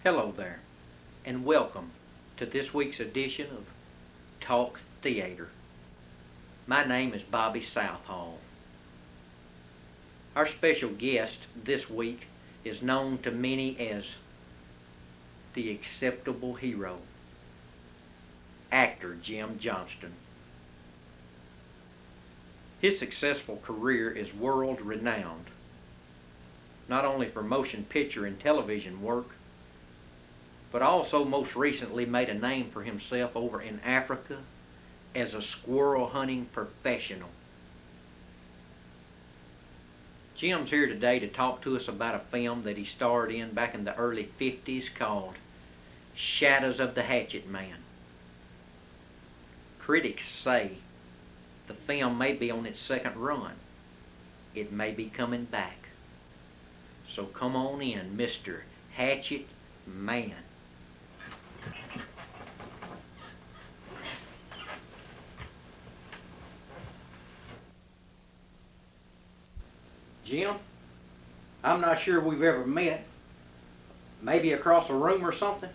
Hello there, and welcome to this week's edition of Talk Theater. My name is Bobby Southall. Our special guest this week is known to many as the acceptable hero, actor Jim Johnston. His successful career is world-renowned, not only for motion picture and television work, but also most recently made a name for himself over in Africa as a squirrel hunting professional. Jim's here today to talk to us about a film that he starred in back in the early 50s called Shadows of the Hatchet Man. Critics say the film may be on its second run. It may be coming back. So come on in, Mr. Hatchet Man. Jim, I'm not sure we've ever met. Maybe across a room or something?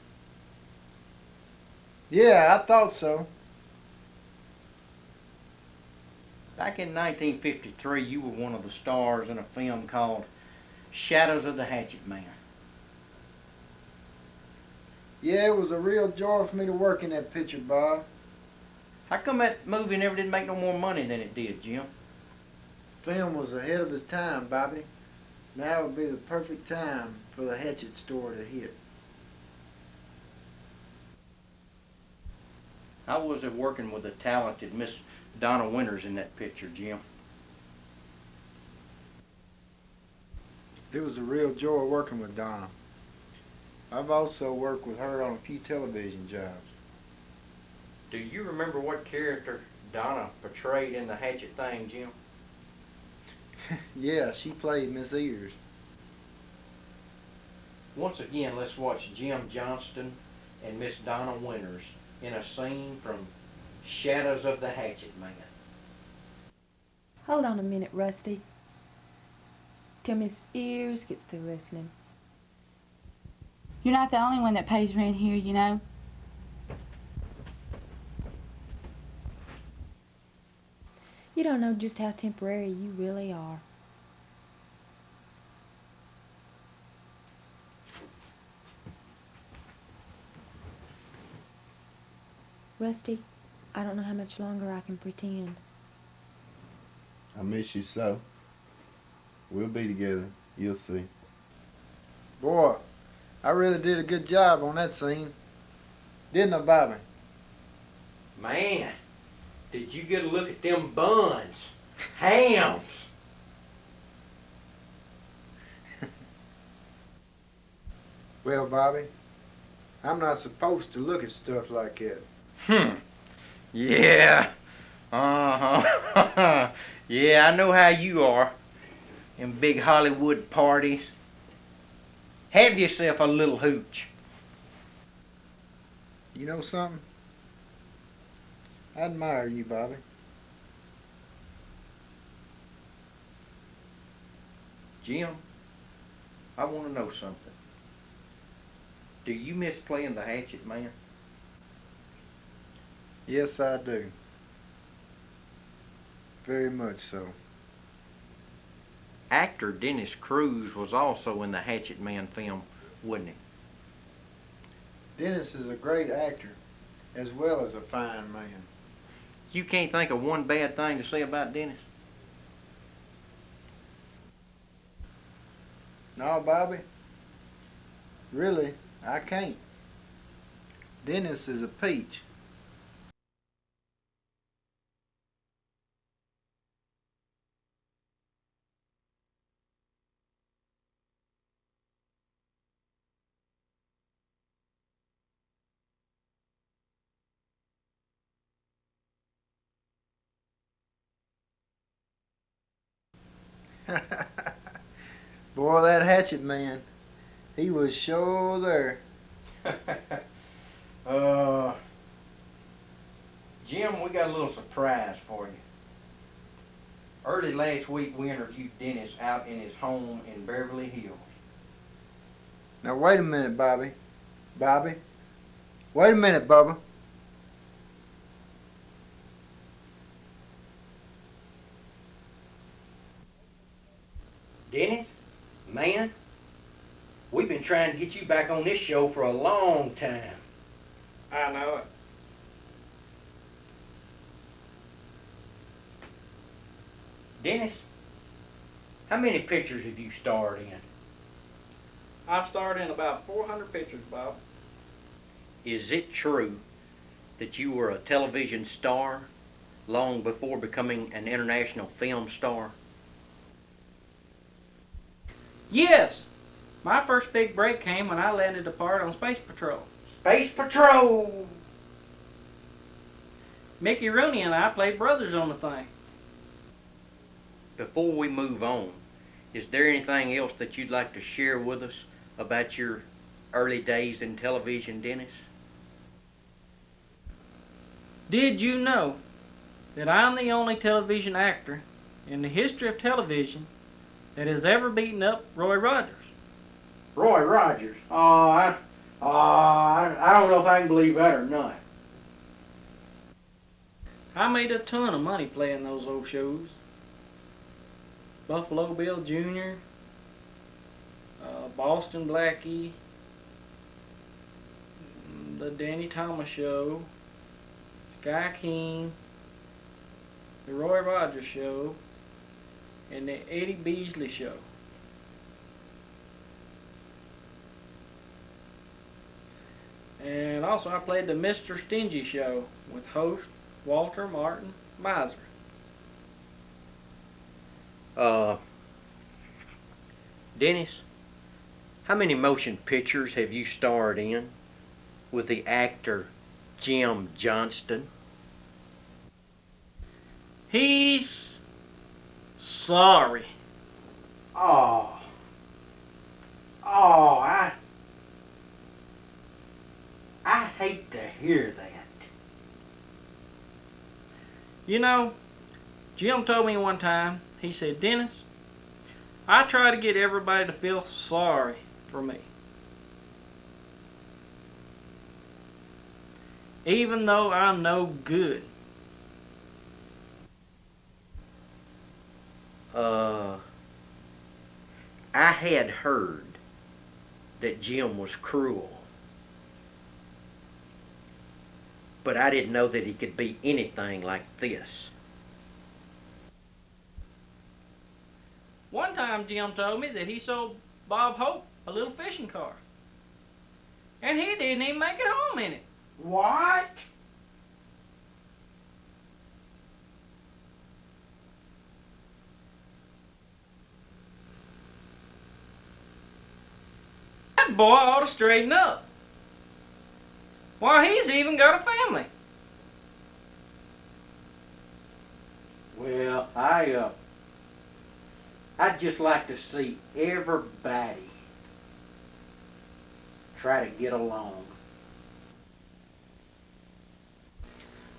Yeah, I thought so. Back in 1953, you were one of the stars in a film called Shadows of the Hatchet Man. Yeah, it was a real joy for me to work in that picture, Bob. How come that movie never did make no more money than it did, Jim? Film was ahead of its time, Bobby. Now would be the perfect time for the Hatchet store to hit. How was it working with the talented Miss Donna Winters in that picture, Jim? It was a real joy working with Donna. I've also worked with her on a few television jobs. Do you remember what character Donna portrayed in the Hatchet thing, Jim? Yeah, she played Miss Ears. Once again, let's watch Jim Johnston and Miss Donna Winters in a scene from Shadows of the Hatchet Man. Hold on a minute, Rusty, till Miss Ears gets through listening. You're not the only one that pays rent here, you know. You don't know just how temporary you really are. Rusty, I don't know how much longer I can pretend. I miss you so. We'll be together. You'll see. Boy, I really did a good job on that scene. Didn't I, Bobby? Man, did you get a look at them buns? Hams! Well, Bobby, I'm not supposed to look at stuff like that. Yeah. Uh-huh. Yeah, I know how you are. In big Hollywood parties. Have yourself a little hooch. You know something? I admire you, Bobby. Jim, I want to know something. Do you miss playing the Hatchet Man? Yes, I do. Very much so. Actor Dennis Cruz was also in the Hatchet Man film, wasn't he? Dennis is a great actor, as well as a fine man. You can't think of one bad thing to say about Dennis? No, Bobby. Really, I can't. Dennis is a peach. Boy, that Hatchet Man, he was sure there. Jim, we got a little surprise for you. Early last week, we interviewed Dennis out in his home in Beverly Hills. Now, wait a minute, Bobby. Bobby. Wait a minute, Bubba. Dennis, man, we've been trying to get you back on this show for a long time. I know it. Dennis, how many pictures have you starred in? I've starred in about 400 pictures, Bob. Is it true that you were a television star long before becoming an international film star? Yes! My first big break came when I landed a part on Space Patrol. Space Patrol! Mickey Rooney and I played brothers on the thing. Before we move on, is there anything else that you'd like to share with us about your early days in television, Dennis? Did you know that I'm the only television actor in the history of television that has ever beaten up Roy Rogers? Roy Rogers? I don't know if I can believe that or not. I made a ton of money playing those old shows. Buffalo Bill Jr., Boston Blackie, the Danny Thomas Show, Sky King, the Roy Rogers Show, and the Eddie Beasley Show. And also I played the Mr. Stingy Show with host Walter Martin Miser. Dennis, how many motion pictures have you starred in with the actor Jim Johnston? He's sorry. Oh, I hate to hear that. You know, Jim told me one time, he said, Dennis, I try to get everybody to feel sorry for me. Even though I'm no good. I had heard that Jim was cruel, but I didn't know that he could be anything like this. One time Jim told me that he sold Bob Hope a little fishing car. And he didn't even make it home in it. What? That boy ought to straighten up. Why, he's even got a family. Well, I'd just like to see everybody try to get along.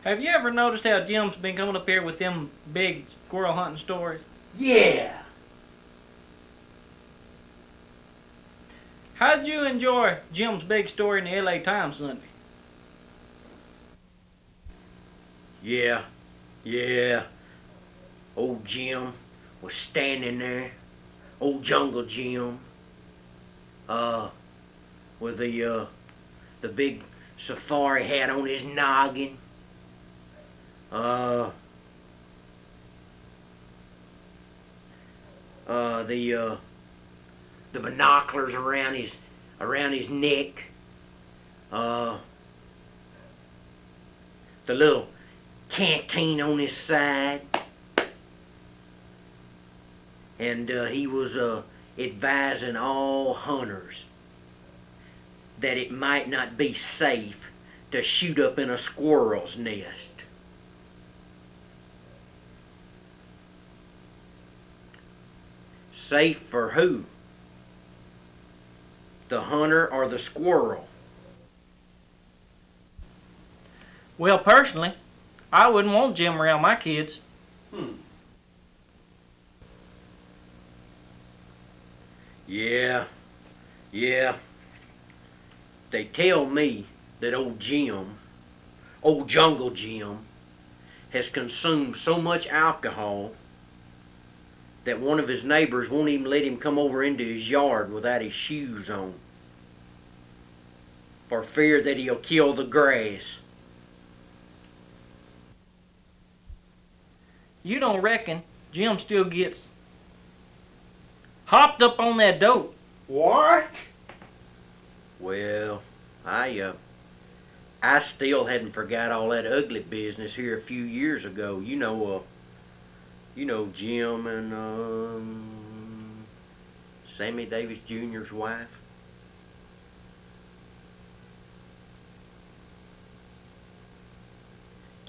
Have you ever noticed how Jim's been coming up here with them big squirrel hunting stories? Yeah. How'd you enjoy Jim's big story in the LA Times Sunday? Yeah. Old Jim was standing there, old Jungle Jim, with the big safari hat on his noggin. The binoculars around his neck. The little canteen on his side. And he was advising all hunters that it might not be safe to shoot up in a squirrel's nest. Safe for who? The hunter or the squirrel? Well, personally, I wouldn't want Jim around my kids. Yeah. They tell me that old Jim, old Jungle Jim, has consumed so much alcohol that one of his neighbors won't even let him come over into his yard without his shoes on, for fear that he'll kill the grass. You don't reckon Jim still gets hopped up on that dope? What? Well, I still hadn't forgot all that ugly business here a few years ago. You know Jim and Sammy Davis Jr.'s wife.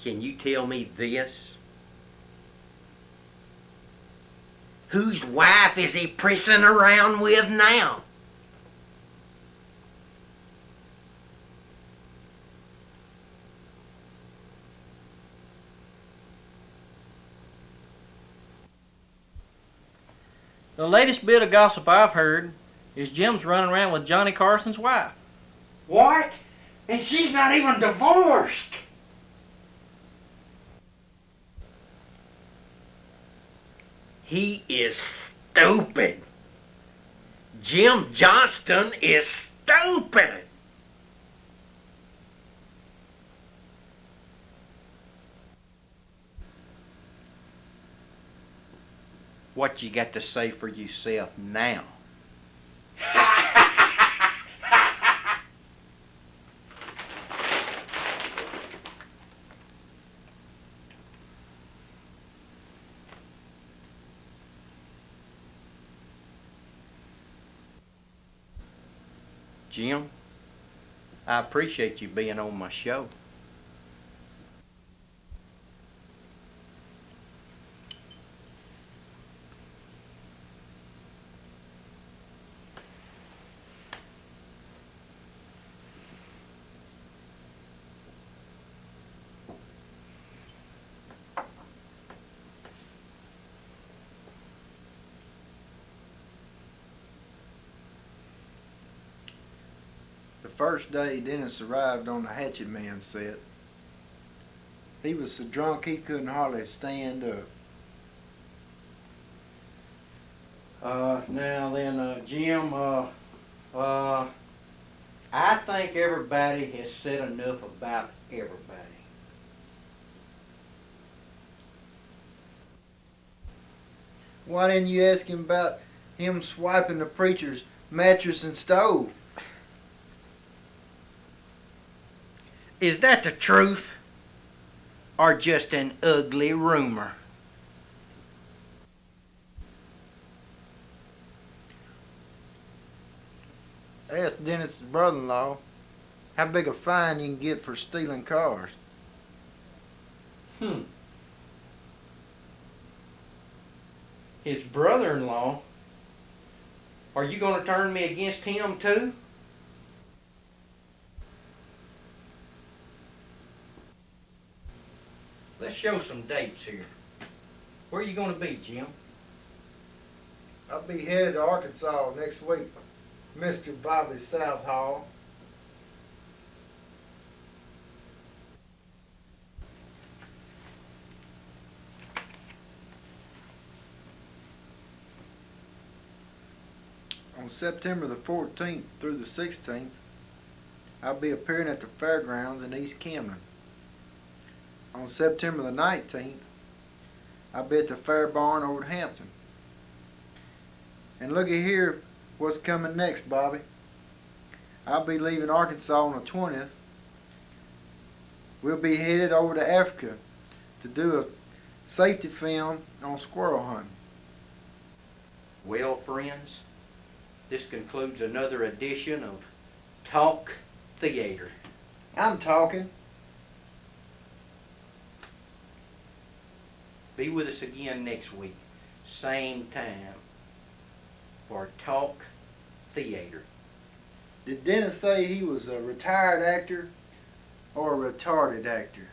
Can you tell me this? Whose wife is he pressing around with now? The latest bit of gossip I've heard is Jim's running around with Johnny Carson's wife. What? And she's not even divorced. He is stupid. Jim Johnston is stupid. What you got to say for yourself now? Jim, I appreciate you being on my show. The first day Dennis arrived on the Hatchet Man set, he was so drunk he couldn't hardly stand up. Now then, Jim, I think everybody has said enough about everybody. Why didn't you ask him about him swiping the preacher's mattress and stove? Is that the truth, or just an ugly rumor? Ask Dennis's brother-in-law how big a fine you can get for stealing cars. His brother-in-law? Are you going to turn me against him too? Let's show some dates here. Where are you going to be, Jim? I'll be headed to Arkansas next week, Mr. Bobby Southall. On September the 14th through the 16th, I'll be appearing at the fairgrounds in East Camden. On September the 19th, I'll be at the Fair Barn over at Hampton. And looky here what's coming next, Bobby. I'll be leaving Arkansas on the 20th. We'll be headed over to Africa to do a safety film on squirrel hunting. Well, friends, this concludes another edition of Talk Theater. I'm talking. Be with us again next week, same time, for Talk Theater. Did Dennis say he was a retired actor or a retarded actor?